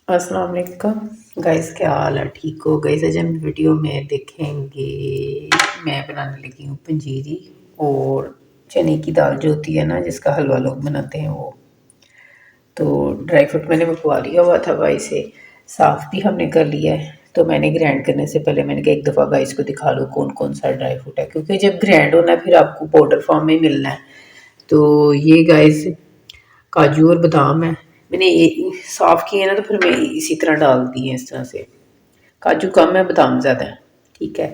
अस्सलाम वालेकुम गाइस, क्या हाल है? ठीक हो गाइस? आज हम वीडियो में देखेंगे। मैं बनाने लगी हूँ पंजीरी और चने की दाल जो होती है ना, जिसका हलवा लोग बनाते हैं वो। तो ड्राई फ्रूट मैंने मंगवा लिया हुआ था भाई से, साफ़ भी हमने कर लिया है। तो मैंने ग्राइंड करने से पहले मैंने कहा एक दफ़ा गाइस को दिखा लो कौन कौन सा ड्राई फ्रूट है, क्योंकि जब ग्राइंड होना है फिर आपको पाउडर फॉर्म में मिलना है। तो ये गाइस काजू और बादाम है। मैंने साफ़ किए ना, तो फिर मैं इसी तरह डाल दिए इस तरह से। काजू कम है, बादाम ज़्यादा है। ठीक है।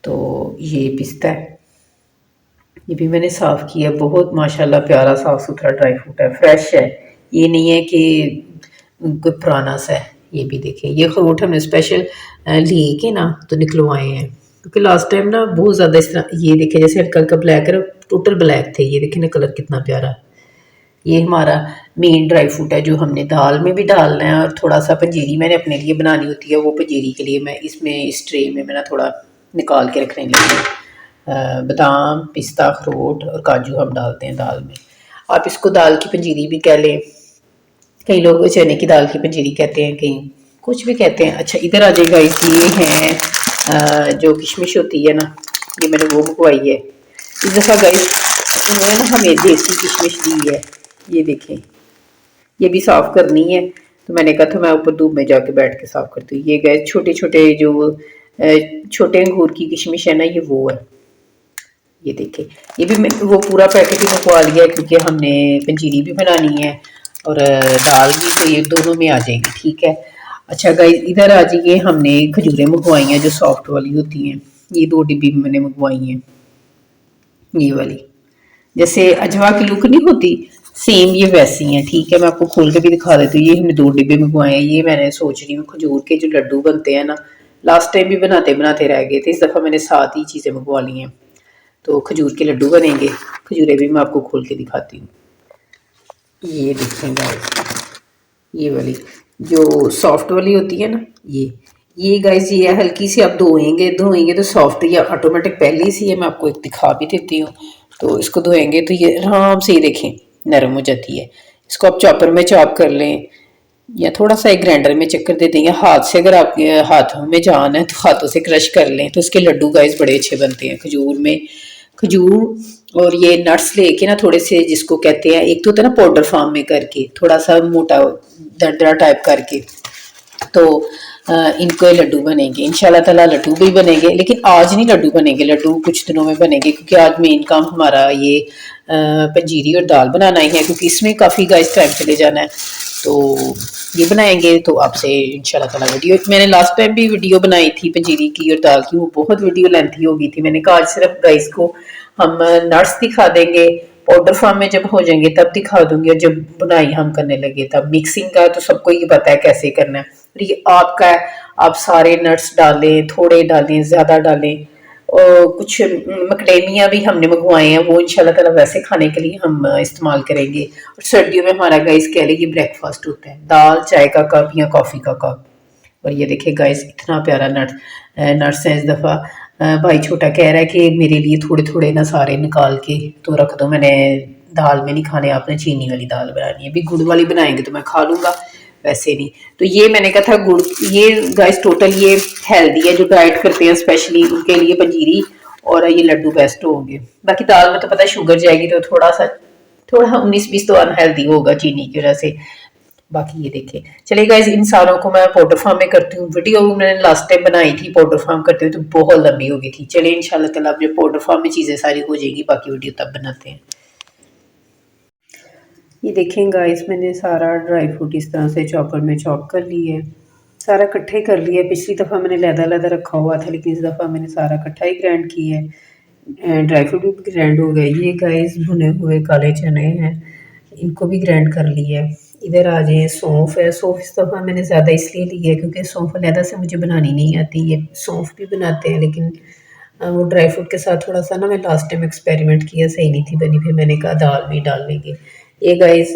तो ये पिस्ता है, ये भी मैंने साफ़ किया। बहुत माशाल्लाह प्यारा साफ़ सुथरा ड्राई फ्रूट है, फ्रेश है। ये नहीं है कि कोई पुराना सा है। ये भी देखें, ये अखरोट हमने स्पेशल लिए के ना तो निकलवाए हैं, क्योंकि लास्ट टाइम ना बहुत ज़्यादा इस तरह, ये देखे जैसे हल्का हल्का ब्लैक है, टोटल ब्लैक थे। ये देखे ना कलर कितना प्यारा है। ये हमारा मेन ड्राई फ्रूट है जो हमने दाल में भी डालना है, और थोड़ा सा पंजीरी मैंने अपने लिए बनानी होती है। वो पंजीरी के लिए मैं इसमें इस ट्रे में मैं ना थोड़ा निकाल के रखने लगी हूँ। बादाम, पिस्ता, अखरोट और काजू हम डालते हैं दाल में। आप इसको दाल की पंजीरी भी कह लें, कई लोग चने की दाल की पंजीरी कहते हैं, कहीं कुछ भी कहते हैं। अच्छा, इधर आ जाएगा। ये हैं जो किशमिश होती है ना, ये मैंने वो मंगवाई है इस दफ़ा गाइस। उन्होंने ना हमें देसी किशमिश दी है। ये देखें, ये भी साफ़ करनी है। तो मैंने कहा था मैं ऊपर धूप में जाके बैठ के साफ़ करती हूँ। ये गए छोटे छोटे जो छोटे अंगूर की किशमिश है ना, ये वो है। ये देखें, ये भी मैं वो पूरा पैकेट ही मंगवा लिया है, क्योंकि हमने पंजीरी भी बनानी है और दाल भी, तो ये दोनों में आ जाएगी। ठीक है। अच्छा गाइस, इधर आ जाइए। हमने खजूरें मंगवाई हैं जो सॉफ्ट वाली होती हैं। ये 2 डिब्बी मैंने मंगवाई हैं, ये वाली। जैसे अजवा की लुक नहीं होती, सेम ये वैसी हैं। ठीक है, मैं आपको खोल के भी दिखा देती हूँ। ये हमने 2 डिब्बे मंगवाए हैं। ये मैंने सोच रही हूँ खजूर के जो लड्डू बनते हैं ना, लास्ट टाइम भी बनाते बनाते रह गए थे, इस दफ़ा मैंने 7 ही चीज़ें मंगवा ली हैं। तो खजूर के लड्डू बनेंगे। खजूरें भी मैं आपको खोल के दिखाती हूँ। ये देखें गाइस, ये वाली जो सॉफ्ट वाली होती है ना, ये गाइस, ये हल्की सी आप धोएंगे धोएंगे तो सॉफ्ट या ऑटोमेटिक पहले से है। मैं आपको एक दिखा भी देती हूँ। तो इसको धोएंगे तो ये आराम से, ये देखें, नरम हो जाती है। इसको आप चॉपर में चॉप कर लें, या थोड़ा सा एक ग्राइंडर में चक्कर दे दें, या हाथ से, अगर आपके हाथों में जान है तो हाथों से क्रश कर लें। तो इसके लड्डू गाइस बड़े अच्छे बनते हैं खजूर में। खजूर और ये नट्स लेके ना थोड़े से, जिसको कहते हैं, एक तो होता है ना पाउडर फॉर्म में करके, थोड़ा सा मोटा दरदरा टाइप करके, तो इनको लड्डू बनेंगे इंशाल्लाह ताला। लड्डू भी बनेंगे, लेकिन आज नहीं लड्डू बनेंगे, लड्डू कुछ दिनों में बनेंगे, क्योंकि आज मेन काम हमारा ये पंजीरी और दाल बनाना ही है, क्योंकि इसमें काफ़ी गाइस टाइम चले जाना है। तो ये बनाएंगे तो आपसे इंशाल्लाह ताला वीडियो, मैंने लास्ट टाइम भी वीडियो बनाई थी पंजीरी की और दाल की, वो बहुत वीडियो लेंथी हो गई थी। मैंने कहा आज सिर्फ गाइस को हम नट्स दिखा देंगे, पाउडर फॉर्म में जब हो जाएंगे तब दिखा दूंगी, और जब बुनाई हम करने लगे तब। मिक्सिंग का तो सबको ये पता है कैसे करना है, और ये आपका है। आप सारे नट्स डालें, थोड़े डालें, ज़्यादा डालें। और कुछ मकडेमिया भी हमने मंगवाए हैं, वो इंशाल्लाह ताला वैसे खाने के लिए हम इस्तेमाल करेंगे। और सर्दियों में हमारा गाइस कह लें ये ब्रेकफास्ट होता है, दाल चाय का कप या कॉफ़ी का कप। और ये देखिए गाइस, इतना प्यारा नट्स है। इस दफ़ा भाई छोटा कह रहा है कि मेरे लिए थोड़े थोड़े ना सारे निकाल के तो रख दो, मैंने दाल में नहीं खाने, आपने चीनी वाली दाल बनानी है। अभी गुड़ वाली बनाएंगे तो मैं खा लूँगा, वैसे नहीं। तो ये मैंने कहा था गुड़, ये गाइस टोटल ये हेल्दी है, जो डाइट करते हैं स्पेशली उनके लिए पंजीरी और ये लड्डू बेस्ट होंगे। बाकी दाल में तो पता है शुगर जाएगी, तो थोड़ा 19-20 तो अनहेल्दी होगा चीनी की वजह से। बाकी ये देखें, चलिए गाइस, इन सारों को मैं पाउडर फार्म में करती हूँ। वीडियो मैंने लास्ट टाइम बनाई थी पाउडर फार्म करते हुए, तो बहुत लंबी हो गई थी। चलिए इंशाल्लाह ताला अब जब पाउडर फार्म में चीज़ें सारी हो जाएगी, बाकी वीडियो तब बनाते हैं। ये देखें गाइस, मैंने सारा ड्राई फ्रूट इस तरह से चॉपर में चॉप कर लिया है, सारा इकट्ठे कर लिया है। पिछली दफ़ा मैंने लहदा रखा हुआ था, लेकिन इस दफ़ा मैंने सारा इकट्ठा ही ग्राइंड किया है। ड्राई फ्रूट भी ग्राइंड हो गए। ये गाइस भुने हुए काले चने हैं, इनको भी ग्राइंड कर लिया है। इधर आ जाए, सौंफ है। सौंफ इस दफ़ा मैंने ज़्यादा इसलिए ली है क्योंकि सौंफ अलहदा से मुझे बनानी नहीं आती। ये सौंफ भी बनाते हैं, लेकिन वो ड्राई फ्रूट के साथ थोड़ा सा ना, मैं लास्ट टाइम एक्सपेरिमेंट किया, सही नहीं थी बनी, फिर मैंने कहा दाल भी डाल लेंगे। ये गाइस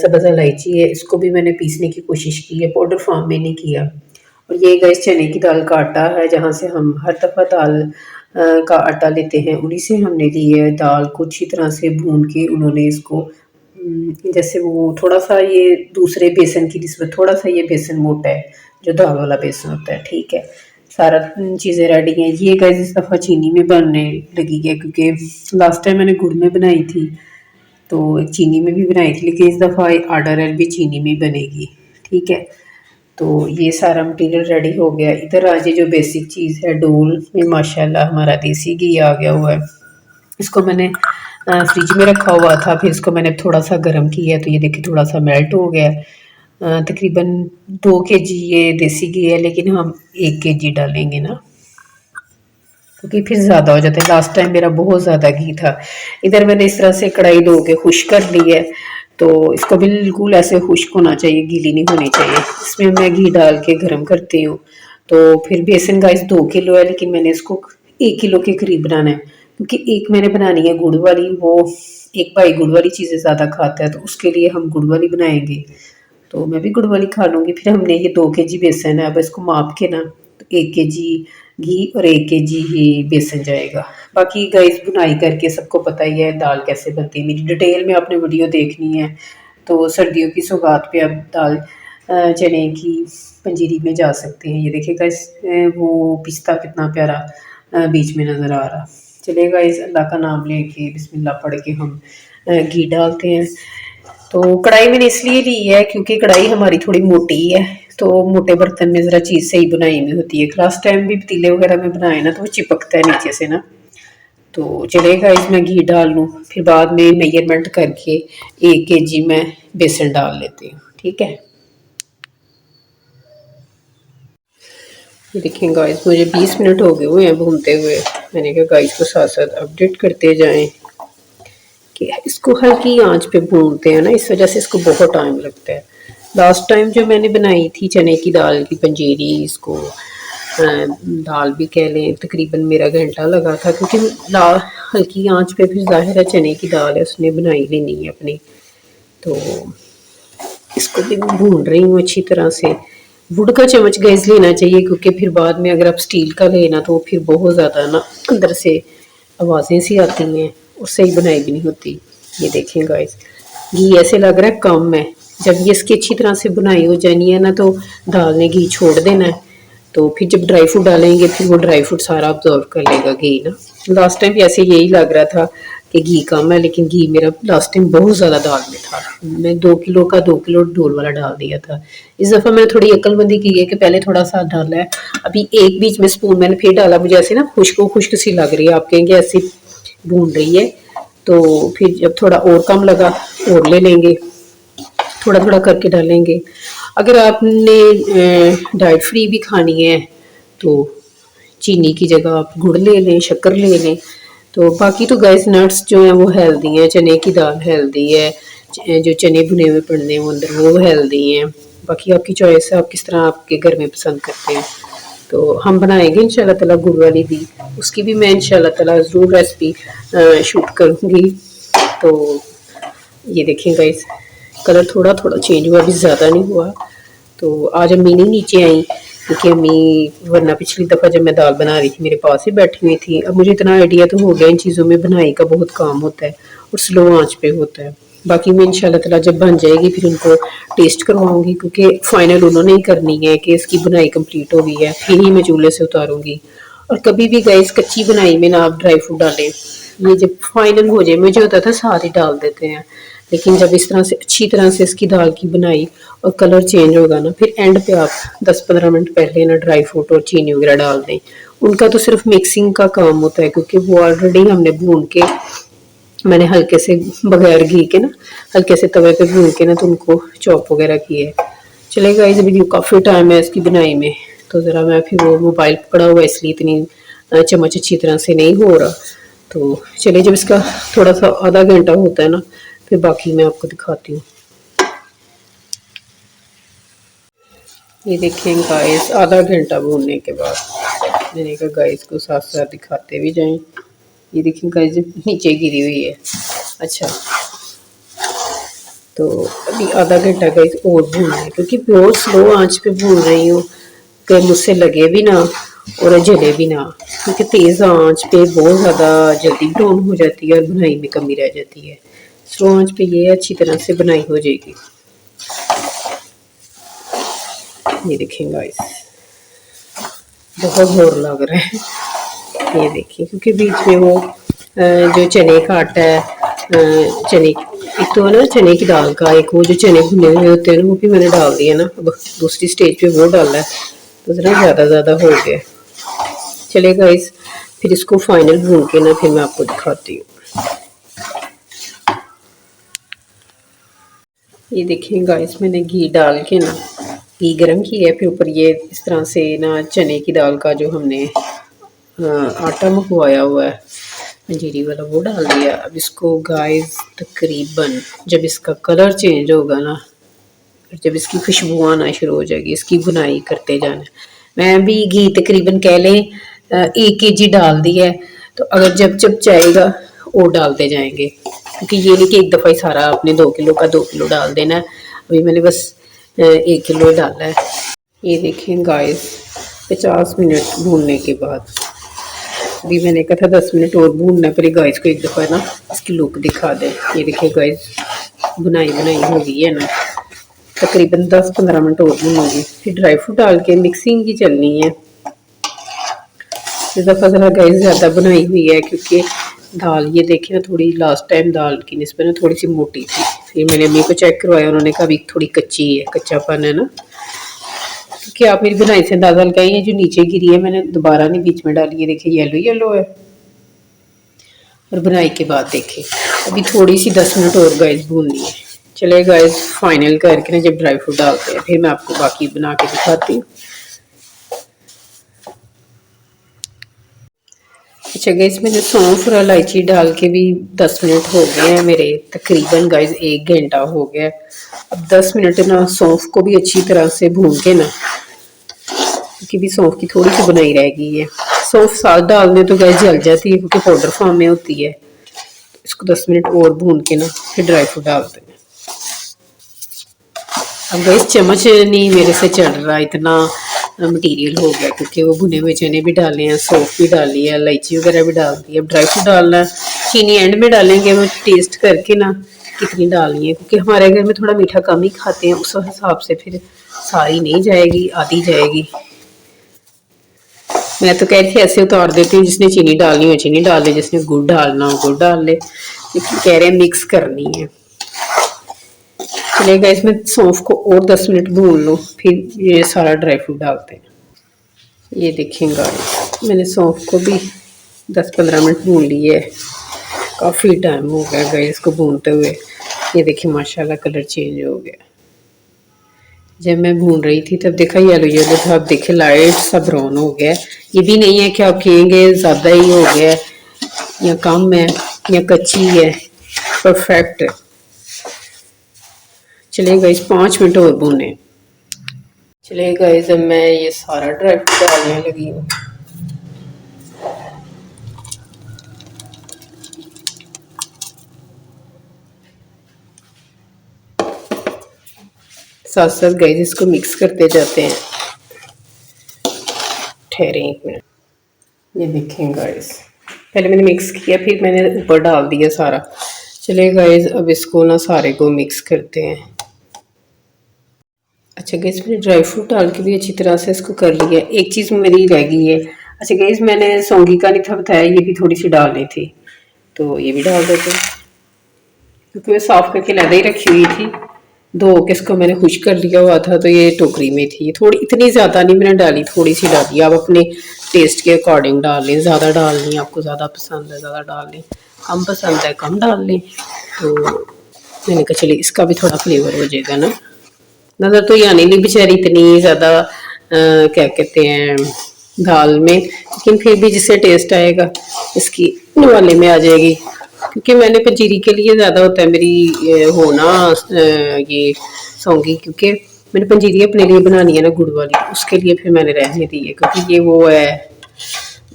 सब्ज़ इलायची है, इसको भी मैंने पीसने की कोशिश की है, पाउडर फॉर्म में नहीं किया। और ये गाइस चने की दाल का आटा है, जहाँ से हम हर दफ़ा दाल का आटा लेते हैं, उन्हीं से हमने ली है। दाल को अच्छी तरह से भून के उन्होंने इसको जैसे वो थोड़ा सा ये दूसरे बेसन की निस्बत थोड़ा सा ये बेसन मोटा है, जो दाल वाला बेसन होता है। ठीक है, सारा चीज़ें रेडी हैं। ये गाइस इस दफ़ा चीनी में बनने लगी है, क्योंकि लास्ट टाइम मैंने गुड़ में बनाई थी, तो एक चीनी में भी बनाई थी, लेकिन इस दफ़ा आटा रेल भी चीनी में ही बनेगी। ठीक है, तो ये सारा मटीरियल रेडी हो गया। इधर आज ये जो बेसिक चीज़ है, डोल में माशाल्लाह हमारा देसी घी आ गया हुआ है। इसको मैंने फ्रिज में रखा हुआ था, फिर इसको मैंने थोड़ा सा गर्म किया, तो ये देखिए थोड़ा सा मेल्ट हो गया। तकरीबन 2 kg ये देसी घी है, लेकिन हम 1 kg डालेंगे ना, क्योंकि फिर ज़्यादा हो जाता है। लास्ट टाइम मेरा बहुत ज़्यादा घी था। इधर मैंने इस तरह से कढ़ाई धो के खुश कर ली है, तो इसको बिल्कुल ऐसे खुश्क होना चाहिए, गीली नहीं होनी चाहिए। इसमें मैं घी डाल के गर्म करती हूँ। तो फिर बेसन गाइस 2 किलो है, लेकिन मैंने इसको 1 किलो के करीब बनाना है, क्योंकि एक मैंने बनानी है गुड़ वाली। वो एक भाई गुड़ वाली चीज़ें ज़्यादा खाता है, तो उसके लिए हम गुड़ वाली बनाएंगे। तो मैं भी गुड़ वाली खा लूँगी। फिर हमने ये 2 kg बेसन है, अब इसको माप के ना, तो 1 kg घी और 1 kg ही बेसन जाएगा। बाकी गाइस बुनाई करके सबको पता ही है दाल कैसे बनती है। मेरी डिटेल में आपने वीडियो देखनी है, तो सर्दियों की सौगात पे अब दाल चने की पंजीरी में जा सकते हैं। ये देखिए गाइस, वो पिस्ता कितना प्यारा बीच में नज़र आ रहा। चलिए गाइस, अल्लाह का नाम लेके बिस्मिल्लाह पढ़ के हम घी डालते हैं। तो कढ़ाई मैंने इसलिए ली है क्योंकि कढ़ाई हमारी थोड़ी मोटी है, तो मोटे बर्तन में ज़रा चीज़ सही बुनाई में होती है। लास्ट टाइम भी पतीले वगैरह में बनाए ना, तो वो चिपकता है नीचे से ना। तो चलेगा, इसमें घी डाल लूँ, फिर बाद में मेजरमेंट करके 1 kg मैं बेसन डाल लेती हूँ। ठीक है, ये देखिए गाइस, मुझे 20 मिनट हो गए हुए हैं भूनते हुए। मैंने कहा गाइस को साथ साथ अपडेट करते जाएं कि इसको हल्की आंच पे भूनते हैं ना, इस वजह से इसको बहुत टाइम लगता है। लास्ट टाइम जो मैंने बनाई थी चने की दाल की पंजीरी, इसको दाल भी कह लें, तकरीबन मेरा घंटा लगा था, क्योंकि दाल हल्की आंच पे, फिर जाहिर है चने की दाल है, उसने बनाई लेनी है अपनी। तो इसको भी मैं भून रही हूँ अच्छी तरह से। वुड का चम्मच गैस लेना चाहिए, क्योंकि फिर बाद में अगर आप स्टील का लेना तो फिर बहुत ज़्यादा ना अंदर से आवाज़ें सी आती हैं और सही बनाई भी नहीं होती। ये देखें गाइस, घी ऐसे लग रहा है कम है। जब ये इसकी अच्छी तरह से बुनाई हो जानी है ना, तो दाल ने घी छोड़ देना है। तो फिर जब ड्राई फ्रूट डालेंगे, फिर वो ड्राई फ्रूट सारा अब्जॉर्व कर लेगा घी ना। लास्ट टाइम भी ऐसे यही लग रहा था कि घी कम है, लेकिन घी मेरा लास्ट टाइम बहुत ज़्यादा दाल में था। मैं 2 किलो का 2 किलो ढोल वाला डाल दिया था। इस दफ़ा मैंने थोड़ी अक्लमंदी की है कि पहले थोड़ा सा डाला है, अभी एक बीच में स्पून मैंने फिर डाला। मुझे ऐसे ना खुश्क खुश्क सी लग रही है, आप कहेंगे ऐसी भून रही है। तो फिर जब थोड़ा और कम लगा और ले लेंगे, थोड़ा थोड़ा करके डालेंगे। अगर आपने डाइट फ्री भी खानी है, तो चीनी की जगह आप गुड़ ले लें, शक्कर ले लें। तो बाकी तो गाइस नट्स जो हैं वो हेल्दी हैं, चने की दाल हेल्दी है, जो चने भुने हुए पड़ने हैं वो अंदर वो हेल्दी हैं। बाकी आपकी चॉइस है, आप किस तरह आपके घर में पसंद करते हैं। तो हम बनाएंगे इंशाल्लाह ताला गुड़ वाली भी, उसकी भी मैं इंशाल्लाह ताला ज़रूर रेसिपी शूट करूँगी। तो ये देखें गाइस, कलर थोड़ा थोड़ा चेंज हुआ, अभी ज़्यादा नहीं हुआ। तो आज अम्मी नहीं नीचे आई, क्योंकि अम्मी वरना पिछली दफ़ा जब मैं दाल बना रही थी मेरे पास ही बैठी हुई थी। अब मुझे इतना आइडिया तो हो गया इन चीज़ों में, बनाई का बहुत काम होता है और स्लो आंच पे होता है। बाकी मैं इंशाल्लाह ताला जब बन जाएगी फिर उनको टेस्ट करवाऊंगी, क्योंकि फाइनल उन्होंने ही करनी है कि इसकी बनाई कंप्लीट हो गई है, फिर ही मैं चूल्हे से उतारूंगी। और कभी भी गैस कच्ची बनाई में ना आप ड्राई फ्रूट डालें, ये जब फाइनल हो जाए, मुझे होता था सारे डाल देते हैं, लेकिन जब इस तरह से अच्छी तरह से इसकी दाल की बनाई और कलर चेंज होगा ना, फिर एंड पे आप 10-15 मिनट पहले ना ड्राई फ्रूट और चीनी वगैरह डाल दें। उनका तो सिर्फ मिक्सिंग का काम होता है, क्योंकि वो ऑलरेडी हमने भून के, मैंने हल्के से बगैर घी के ना हल्के से तवे पे भून के ना तो उनको चॉप वगैरह किए। चलेगा, इस वीडियो काफ़ी टाइम है इसकी बनाई में, तो ज़रा मैं फिर वो मोबाइल पकड़ा हुआ इसलिए इतनी चम्मच अच्छी तरह से नहीं हो रहा। तो चलिए, जब इसका थोड़ा सा आधा घंटा होता है ना, फिर बाकी मैं आपको दिखाती हूँ। ये देखें गाइस, आधा घंटा भूनने के बाद मैंने कहा गाइस को साथ साथ दिखाते भी जाएं। ये देखें गाइस, नीचे गिरी हुई है। अच्छा, तो अभी आधा घंटा गाइस और भूनना है, क्योंकि बहुत स्लो आंच पे भून रही हूँ कि मुझसे लगे भी ना और जले भी ना, क्योंकि तेज़ आंच पे बहुत ज़्यादा जल्दी ब्राउन हो जाती है और बुनाई में कमी रह जाती है। स्लो आंच पे ये अच्छी तरह से बनाई हो जाएगी। ये देखें गाइस, बहुत जोर लग रहा है। ये देखिए, क्योंकि बीच में वो जो चने का आटा है, चने एक तो है ना चने की दाल का, एक वो जो चने भुने हुए होते हैं ना, वो भी मैंने डाल दिया ना। अब दूसरी स्टेज पे वो डाला है तो ज़रा ज़्यादा हो गया। चलिए गाइस, फिर इसको फाइनल भून के ना फिर मैं आपको दिखाती हूँ। ये देखिए गाइस, मैंने घी डाल के ना, घी गरम किया है, फिर ऊपर ये इस तरह से ना चने की दाल का जो हमने आटा मंगवाया हुआ है पंजीरी वाला, वो डाल दिया। अब इसको गाइस तकरीबन जब इसका कलर चेंज होगा ना, जब इसकी खुशबू आना शुरू हो जाएगी, इसकी बुनाई करते जाना। मैं भी घी तकरीबन कह लें 1 kg डाल दिया है, तो अगर जब जब जाएगा और डालते जाएंगे, क्योंकि ये नहीं कि एक दफ़ा ही सारा आपने 2 किलो का 2 किलो डाल देना है। अभी मैंने बस 1 किलो डाला है। ये देखिए गाइस, 50 मिनट भूनने के बाद, अभी मैंने कहा था 10 मिनट और भूनना, पर गाइस को एक दफ़ा ना इसकी लुक दिखा दे। ये देखिए गाइस, बुनाई हो गई है ना, तकरीबन 10-15 मिनट और भूनूंगी। फिर ड्राई फ्रूट डाल के मिक्सिंग की चलनी है। इस दफ़ा ज़रा गाइस ज़्यादा बनाई हुई है, क्योंकि दाल ये देखिए ना, थोड़ी लास्ट टाइम दाल की निस्बत ना थोड़ी सी मोटी थी। फिर मैंने अम्मी को चेक करवाया, उन्होंने कहा अभी थोड़ी कच्ची है, कच्चापन है ना। क्योंकि आप मेरी बनाई से अंदाजा लगाइए, जो नीचे गिरी है मैंने दोबारा नहीं बीच में डाली है, देखिए येलो है। और बनाई के बाद देखिए अभी थोड़ी सी 10 मिनट और गाइस भूननी है। चले गाइस, फाइनल करके ना जब ड्राई फ्रूट डालते हैं फिर मैं आपको बाकी बना के दिखाती हूँ। अच्छा गाइस, मैंने सौंफ और इलायची डाल के भी 10 मिनट हो गए हैं मेरे, तकरीबन गाइस 1 घंटा हो गया। अब 10 मिनट ना सौंफ को भी अच्छी तरह से भून के ना, क्योंकि भी सौंफ की थोड़ी सी बनाई रह गई है। सौंफ साथ डालने तो गैस जल जाती है, क्योंकि पाउडर फॉर्म में होती है। इसको 10 मिनट और भून के ना फिर ड्राई फ्रूट डालते हैं। अब गैस चम्मच नहीं मेरे से चढ़ रहा, इतना मटेरियल हो गया, क्योंकि वो भुने हुए चने भी डाले हैं, सौंफ भी डाली है, इलायची वगैरह भी डाल दी है। अब ड्राई फ्रूट डालना है, चीनी एंड में डालेंगे, वो टेस्ट करके ना कितनी डालनी है, क्योंकि हमारे घर में थोड़ा मीठा कम ही खाते हैं, उस हिसाब से फिर सारी नहीं जाएगी, आधी जाएगी। मैं तो कह रही थी ऐसे उतार देती हूँ, जिसने चीनी डालनी हो चीनी डाल ले, जिसने गुड़ डालना हो गुड़ डाल ले, लेकिन कह रहे हैं मिक्स करनी है। चलेगा, इसमें सौंफ को और 10 मिनट भून लो, फिर ये सारा ड्राई फ्रूट डालते हैं। ये देखेंगे मैंने सौंफ को भी 10-15 मिनट भून लिए, काफ़ी टाइम हो गया गए इसको भूनते हुए। ये देखिए माशाल्लाह कलर चेंज हो गया। जब मैं भून रही थी तब देखा येलो था, अब देखे लाइट सा ब्राउन हो गया। ये भी नहीं है कि आप कहेंगे ज़्यादा ही हो गया या कम है या कच्ची है, परफेक्ट है। चलेगा इस 5 मिनट और भूने। चलेगा इस, जब मैं ये सारा ड्राई फ्रूट डालने लगी हूँ। साथ साथ गैस इसको मिक्स करते जाते हैं। ठहरे 1 मिनट। ये देखें गाइस, पहले मैंने मिक्स किया, फिर मैंने ऊपर डाल दिया सारा। चलिए गाइस, अब इसको ना सारे को मिक्स करते हैं। अच्छा गैस, मैंने ड्राई फ्रूट डाल के भी अच्छी तरह से इसको कर लिया। एक चीज़ मेरी रह गई है। अच्छा गैस, मैंने सौंगी का नहीं था बताया, ये भी थोड़ी सी डालनी थी, तो ये भी डाल देते हैं, क्योंकि मैं साफ़ करके लहदा ही रखी हुई थी। धो के इसको मैंने खुश कर लिया हुआ था, तो ये टोकरी में थी। ये थोड़ी, इतनी ज़्यादा नहीं मैंने डाली, थोड़ी सी डाली। आप अपने टेस्ट के अकॉर्डिंग डाल लें, ज़्यादा डाल लें, आपको ज़्यादा पसंद है ज़्यादा डाल लें, कम पसंद है कम डाल लें। तो मैंने कहा चलिए इसका भी थोड़ा फ्लेवर हो जाएगा ना। नज़र तो यानी नहीं बेचारी इतनी ज़्यादा क्या कहते हैं दाल में, लेकिन फिर भी जिससे टेस्ट आएगा इसकी वाले में आ जाएगी। क्योंकि मैंने पंजीरी के लिए ज़्यादा होता है मेरी होना ये सौंगी, क्योंकि मैंने पंजीरी अपने लिए बनानी है ना गुड़ वाली, उसके लिए फिर मैंने रहने दी है, क्योंकि ये वो है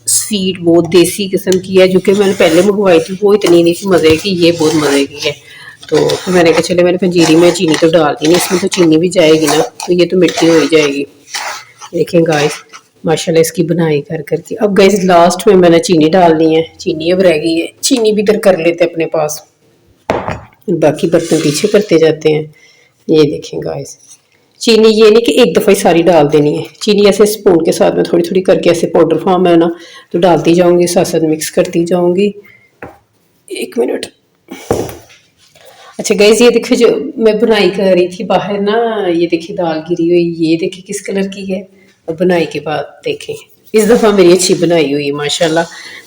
स्वीट बहुत देसी किस्म की है, जो कि मैंने पहले मंगवाई थी, वो इतनी नहीं थी मज़े की, ये बहुत मज़े की है। तो फिर मैंने कहा चले, मैंने पंजीरी में चीनी तो डाल दी नहीं, इसमें तो चीनी भी जाएगी ना, तो ये तो मिट्टी हो ही जाएगी। देखें गाइस, माशाल्लाह इसकी बनाई कर करके। अब गाइस लास्ट में मैंने चीनी डालनी है, चीनी अब रह गई है, चीनी भी इधर कर लेते अपने पास। बाकी बर्तन पीछे करते जाते हैं। ये देखें गाइस, चीनी ये नहीं कि एक दफ़ा ही सारी डाल देनी है, चीनी ऐसे स्पून के साथ में थोड़ी थोड़ी करके ऐसे पाउडर फॉर्म है ना, तो डालती जाऊंगी, साथ साथ मिक्स करती जाऊंगी। 1 मिनट। अच्छा गाइस, ये देखो जो मैं बुनाई कर रही थी बाहर ना, ये देखिए दाल गिरी हुई, ये देखिए किस कलर की है। और बुनाई के बाद देखें, इस दफ़ा मेरी अच्छी बुनाई हुई माशाल्लाह।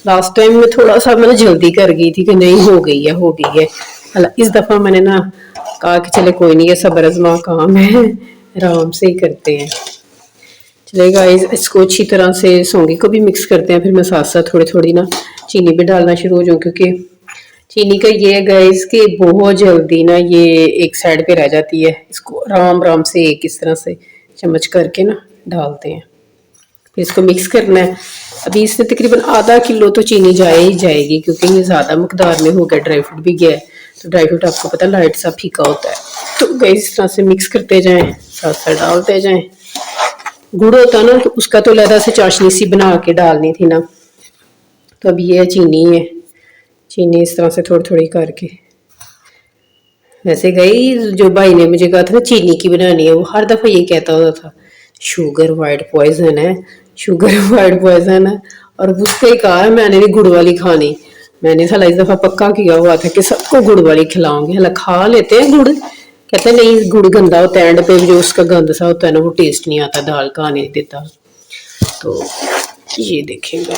लास्ट टाइम में थोड़ा सा मैंने जल्दी कर गई थी कि नहीं हो गई है, हो गई है। इस दफ़ा मैंने ना कहा कि चले कोई नहीं, ये सब्र आज़मा काम है, आराम से ही करते हैं। चलेगा, इसको अच्छी तरह से सौंगी को भी मिक्स करते हैं, फिर मैं साथ साथ थोड़ी थोड़ी ना चीनी भी डालना शुरू हो जाऊँ, क्योंकि चीनी का ये है गाइस कि बहुत जल्दी ना ये एक साइड पे रह जाती है। इसको आराम आराम से एक इस तरह से चम्मच करके ना डालते हैं, फिर इसको मिक्स करना है। अभी इसमें तकरीबन आधा किलो तो चीनी जाए ही जाएगी, क्योंकि ये ज़्यादा मकदार में हो गया, ड्राई फ्रूट भी गया है। तो ड्राई फ्रूट आपको पता है लाइट सा फीका होता है। तो गाइस इस तरह से मिक्स करते जाएं, साथ साथ डालते जाएं। गुड़ होता ना तो उसका तो लहदा से चाशनी सी बना के डालनी थी ना, तो अब ये चीनी है, चीनी इस तरह से थोड़ी थोड़ी करके। वैसे गई जो भाई ने मुझे कहा था ना चीनी की बनानी है, वो हर दफ़ा ये कहता होता था शुगर वाइट पॉइजन है, शुगर वाइट पॉइजन है। और उसको ही कहा है मैंने भी गुड़ वाली खानी। मैंने साला इस दफ़ा पक्का किया हुआ था कि सबको गुड़ वाली खिलाऊंगी। हला खा लेते हैं गुड़, कहते हैं नहीं गुड़ गंदा होता है, एंड पे जो उसका गंद सा होता है ना वो टेस्ट नहीं आता, दाल का नहीं देता। तो ये देखेंगे,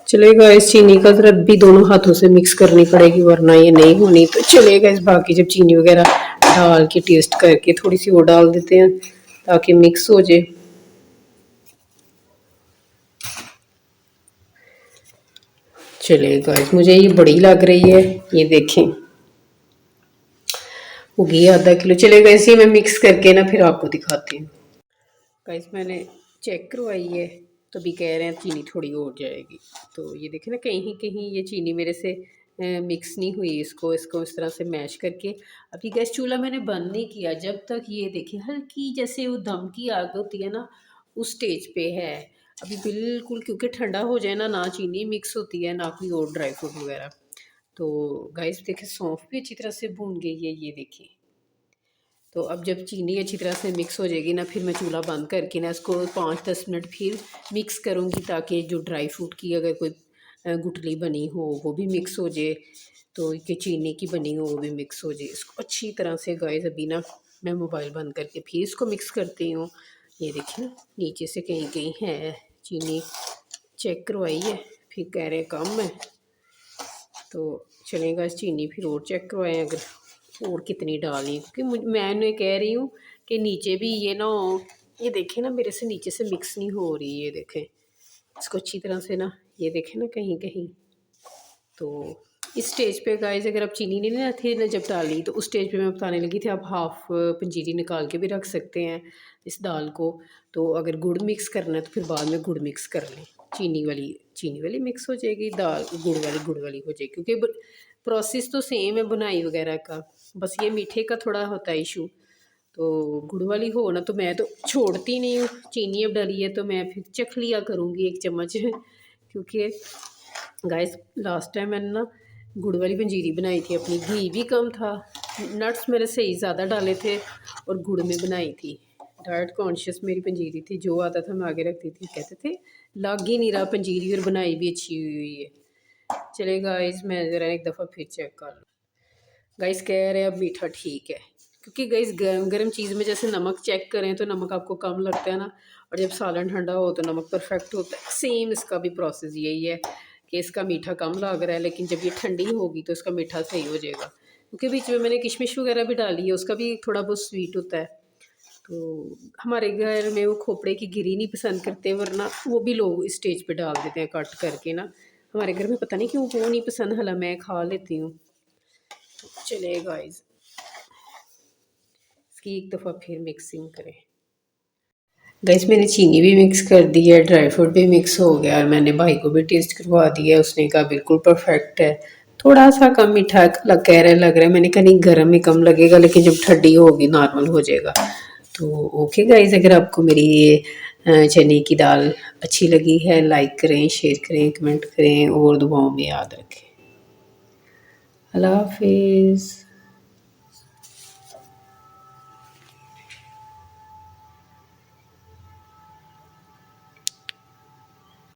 चलेगा। इस चीनी का जरा भी दोनों हाथों से मिक्स करनी पड़ेगी, वरना ये नहीं होनी। तो चलेगा, इस बाकी जब चीनी वगैरह डाल के टेस्ट करके थोड़ी सी वो डाल देते हैं ताकि मिक्स हो जाए। चलेगा, मुझे ये बड़ी लग रही है, ये देखें होगी आधा किलो। चलेगा, इसे मैं मिक्स करके ना फिर आपको दिखाती हूँ। गाइस मैंने चेक करवाई है, तो भी कह रहे हैं चीनी थोड़ी और जाएगी। तो ये देखें ना, कहीं कहीं ये चीनी मेरे से मिक्स नहीं हुई। इसको इस तरह से मैश करके अभी गैस चूल्हा मैंने बंद नहीं किया जब तक ये देखिए हल्की जैसे वो दम की आग होती है ना, उस स्टेज पे है अभी बिल्कुल, क्योंकि ठंडा हो जाए ना, ना चीनी मिक्स होती है ना कोई और ड्राई फ्रूट वगैरह। तो गाइस देखिए सौंफ भी अच्छी तरह से भून गई है, ये देखिए। तो अब जब चीनी अच्छी तरह से मिक्स हो जाएगी ना, फिर मैं चूल्हा बंद करके ना इसको 5-10 मिनट फिर मिक्स करूँगी, ताकि जो ड्राई फ्रूट की अगर कोई गुठली बनी हो वो भी मिक्स हो जाए, तो कि चीनी की बनी हो वो भी मिक्स हो जाए। इसको अच्छी तरह से गाइस अभी ना मैं मोबाइल बंद करके फिर इसको मिक्स करती हूँ। ये देखिए नीचे से कहीं कहीं है चीनी, चेक करवाई है, फिर कह रहे हैं कम है। तो चलेगा, इस चीनी फिर और चेक करवाएं अगर और कितनी डालनी है, क्योंकि मैं कह रही हूँ कि नीचे भी ये ना हो। ये देखें ना मेरे से नीचे से मिक्स नहीं हो रही, ये देखें इसको अच्छी तरह से ना, ये देखें ना कहीं कहीं। तो इस स्टेज पे गाइस अगर आप चीनी नहीं ना थी ना जब डाली, तो उस स्टेज पे मैं बताने लगी थी आप हाफ पंजीरी निकाल के भी रख सकते हैं इस दाल को। तो अगर गुड़ मिक्स करना है तो फिर बाद में गुड़ मिक्स कर लें, चीनी वाली मिक्स हो जाएगी, दाल गुड़ वाली हो जाएगी, क्योंकि प्रोसेस तो सेम है बुनाई वगैरह का, बस ये मीठे का थोड़ा होता है इशू। तो गुड़ वाली हो ना तो मैं तो छोड़ती नहीं हूँ, चीनी अब डाली है तो मैं फिर चख लिया करूँगी 1 चम्मच क्योंकि गाइस लास्ट टाइम मैंने ना गुड़ वाली पंजीरी बनाई थी अपनी, घी भी कम था, नट्स मेरे सही ज़्यादा डाले थे और गुड़ में बनाई थी। डाइट कॉन्शियस मेरी पंजीरी थी, जो आता था मैं आगे रखती थी, कहते थे लग ही नहीं रहा पंजीरी और बनाई भी अच्छी हुई है। चले गाइस मैं ज़रा एक दफ़ा फिर चेक कर लूँ। गाइस कह रहे हैं अब मीठा ठीक है, क्योंकि गाइस गर्म गर्म चीज़ में जैसे नमक चेक करें तो नमक आपको कम लगता है ना, और जब सालन ठंडा हो तो नमक परफेक्ट होता है। सेम इसका भी प्रोसेस यही है कि इसका मीठा कम लग रहा है, लेकिन जब ये ठंडी होगी तो इसका मीठा सही हो जाएगा, क्योंकि बीच में मैंने किशमिश वगैरह भी डाली है, उसका भी थोड़ा बहुत स्वीट होता है। तो हमारे घर में वो खोपड़े की गिरी नहीं पसंद करते, वरना वो भी लोग इस स्टेज पे डाल देते हैं कट करके ना। हमारे घर में पता नहीं क्यों वो नहीं पसंद, हालांकि मैं खा लेती हूँ। तो चले गाइस इसकी एक दफ़ा फिर मिक्सिंग करें। गाइस मैंने चीनी भी मिक्स कर दी है, ड्राई फ्रूट भी मिक्स हो गया, और मैंने भाई को भी टेस्ट करवा दिया, उसने कहा बिल्कुल परफेक्ट है। थोड़ा सा कम मीठा कह रहे लग रहा है, मैंने कहा नहीं गर्म में कम लगेगा, लेकिन जब ठंडी होगी नॉर्मल हो जाएगा। तो ओके गाइस, अगर आपको मेरी ये चने की दाल अच्छी लगी है, लाइक करें, शेयर करें, कमेंट करें और दुआओं में याद रखें। अल्लाह हाफिज़।